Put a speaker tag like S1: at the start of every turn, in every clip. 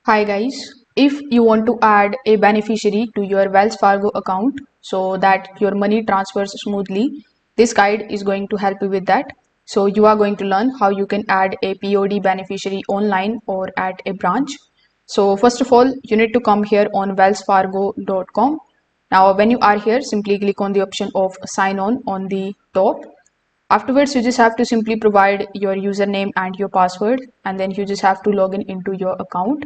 S1: Hi guys, if you want to add a beneficiary to your Wells Fargo account so that your money transfers smoothly, this guide is going to help you with that. So you are going to learn how you can add a POD beneficiary online or at a branch. So first of all, you need to come here on wellsfargo.com. Now when you are here, simply click on the option of sign on the top. Afterwards, you just have to simply provide your username and your password, and then you just have to log in into your account.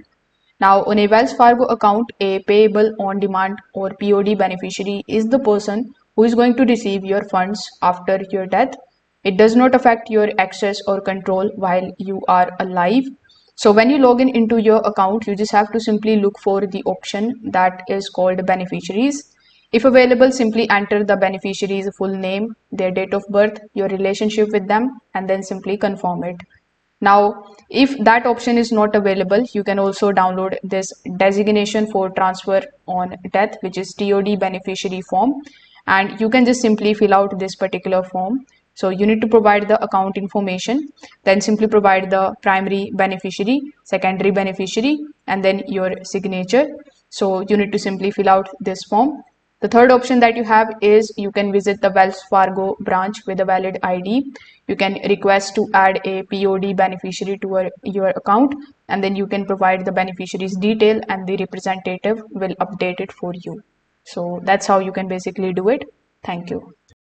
S1: Now, on a Wells Fargo account, a payable on demand or POD beneficiary is the person who is going to receive your funds after your death. It does not affect your access or control while you are alive. So when you log in into your account, you just have to simply look for the option that is called beneficiaries. If available, simply enter the beneficiary's full name, their date of birth, your relationship with them, and then simply confirm it. Now, if that option is not available, you can also download this designation for transfer on death, which is TOD beneficiary form, and you can just simply fill out this particular form. So you need to provide the account information, then simply provide the primary beneficiary, secondary beneficiary, and then your signature. So you need to simply fill out this form. The third option that you have is you can visit the Wells Fargo branch with a valid ID. You can request to add a POD beneficiary to your account, and then you can provide the beneficiary's detail and the representative will update it for you. So that's how you can basically do it. Thank you.